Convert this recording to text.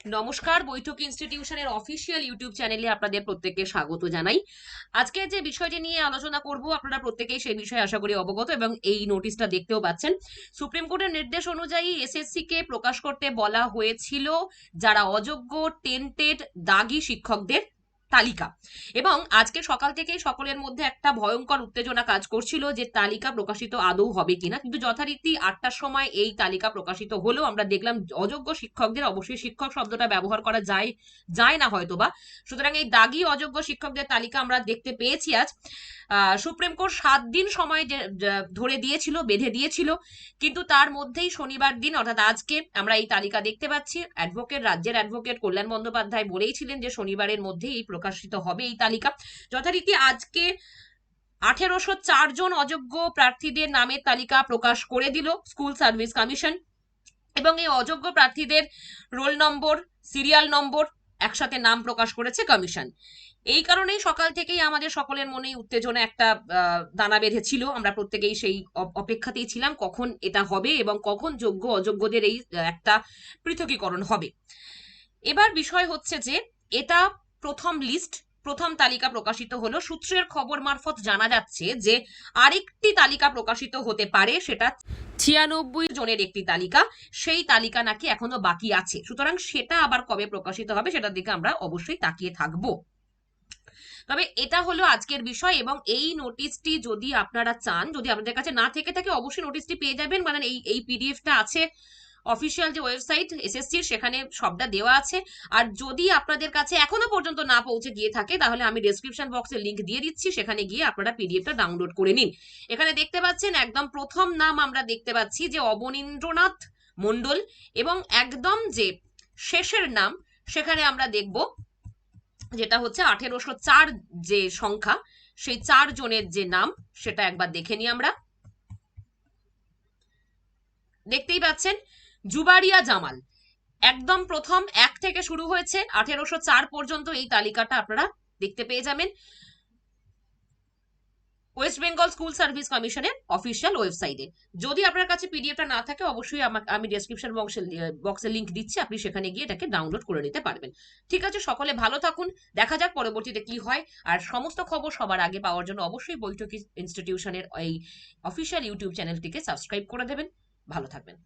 নমস্কার, বৈঠক ইনস্টিটিউশনের official YouTube চ্যানেলে আপনাদের প্রত্যেককে স্বাগত জানাই। আজকে যে বিষয়টি নিয়ে আলোচনা করব, আপনারা প্রত্যেকেই সেই বিষয়ে আশা করি অবগত এবং এই নোটিশটা দেখতেও পাচ্ছেন। সুপ্রিম কোর্টের নির্দেশ অনুযায়ী এসএসসি কে প্রকাশ করতে বলা হয়েছিল যারা অযোগ্য টেন্টেড দাগি শিক্ষকদের তালিকা। এবং আজকে সকাল থেকেই সকলের মধ্যে একটা ভয়ঙ্কর উত্তেজনা কাজ করছিল যে তালিকা প্রকাশিত আদৌ হবে কিনা, কিন্তু যথারীতি 8টার সময় এই তালিকা প্রকাশিত হলো। আমরা দেখলাম অযোগ্য শিক্ষকদের, অবশ্যই শিক্ষক শব্দটা ব্যবহার করা যায় যায় না হয়তোবা, সুতরাং এই দাগি অযোগ্য শিক্ষকদের তালিকা আমরা দেখতে পেয়েছি আজ। সুপ্রিম কোর্ট 7 দিন সময় ধরে দিয়েছিল, বেঁধে দিয়েছিল, কিন্তু তার মধ্যেই শনিবার দিন অর্থাৎ আজকে আমরা এই তালিকা দেখতে পাচ্ছি। রাজ্যের অ্যাডভোকেট কল্যাণ বন্দ্যোপাধ্যায় বলেইছিলেন যে শনিবারের মধ্যেই এই প্রকাশিত হবে এই তালিকা। যথারীতি আজকে 1804 জন অযোগ্য প্রার্থীদের নামের তালিকা প্রকাশ করে দিল স্কুল সার্ভিস কমিশন, এবং এই অযোগ্য প্রার্থীদের রোল নম্বর, সিরিয়াল নম্বর একসাথে নাম প্রকাশ করেছে কমিশন। এই কারণেই সকাল থেকেই আমাদের সকলের মনেই উত্তেজনা একটা দানা বেঁধেছিল। আমরা প্রত্যেকেই সেই অপেক্ষাতেই ছিলাম কখন এটা হবে এবং কখন যোগ্য অযোগ্যদের এই একটা পৃথকীকরণ হবে। এবার বিষয় হচ্ছে যে এটা প্রথম লিস্ট, প্রথম তালিকা প্রকাশিত হলো। সূত্রের খবর মারফত জানা যাচ্ছে যে আরেকটি তালিকা প্রকাশিত হতে পারে, সেটা 96 জনের একটি তালিকা। সেই তালিকা নাকি এখনো বাকি আছে, সুতরাং সেটা আবার কবে প্রকাশিত হবে সেটার দিকে আমরা অবশ্যই তাকিয়ে থাকবো। তবে এটা হলো আজকের বিষয়, এবং এই নোটিশটি যদি আপনারা চান, যদি আপনাদের কাছে না থেকে থাকে, অবশ্যই নোটিশটি পেয়ে যাবেন। মানে এই পিডিএফটা আছে অফিসিয়াল যে ওয়েবসাইট এসএসসির, সেখানে সবটা দেওয়া আছে। আর যদি আপনাদের কাছে এখনো পর্যন্ত না পৌঁছে গিয়ে থাকে, তাহলে আমি ডেসক্রিপশন বক্সে লিংক দিয়ে দিচ্ছি, সেখানে গিয়ে আপনারা পিডিএফটা ডাউনলোড করে নিন। এখানে দেখতে পাচ্ছেন একদম প্রথম নাম আমরা দেখতে পাচ্ছি যে অবনীন্দ্রনাথ মণ্ডল, এবং একদম যে শেষের নাম সেখানে আমরা দেখব যেটা হচ্ছে 1804 যে সংখ্যা, সেই 4 জনের যে নাম সেটা একবার দেখে নিই আমরা। দেখতেই পাচ্ছেন জুবারিয়া জামাল, একদম প্রথম 1 থেকে শুরু হয়েছে, 1804 পর্যন্ত এই তালিকাটা আপনারা দেখতে পেয়ে যাবেন ওয়েস্ট বেঙ্গল স্কুল সার্ভিস কমিশনের অফিসিয়াল ওয়েবসাইটে। যদি আপনার কাছে পিডিএফটা না থাকে, অবশ্যই আমি ডেসক্রিপশন বক্সে লিংক দিচ্ছি, আপনি সেখানে গিয়ে এটাকে ডাউনলোড করে নিতে পারবেন। ঠিক আছে, সকলে ভালো থাকুন, দেখা যাক পরবর্তীতে কি হয়। আর সমস্ত খবর সবার আগে পাওয়ার জন্য অবশ্যই বৈঠকি ইনস্টিটিউশনের এই অফিসিয়াল ইউটিউব চ্যানেলটিকে সাবস্ক্রাইব করে দেবেন। ভালো থাকবেন।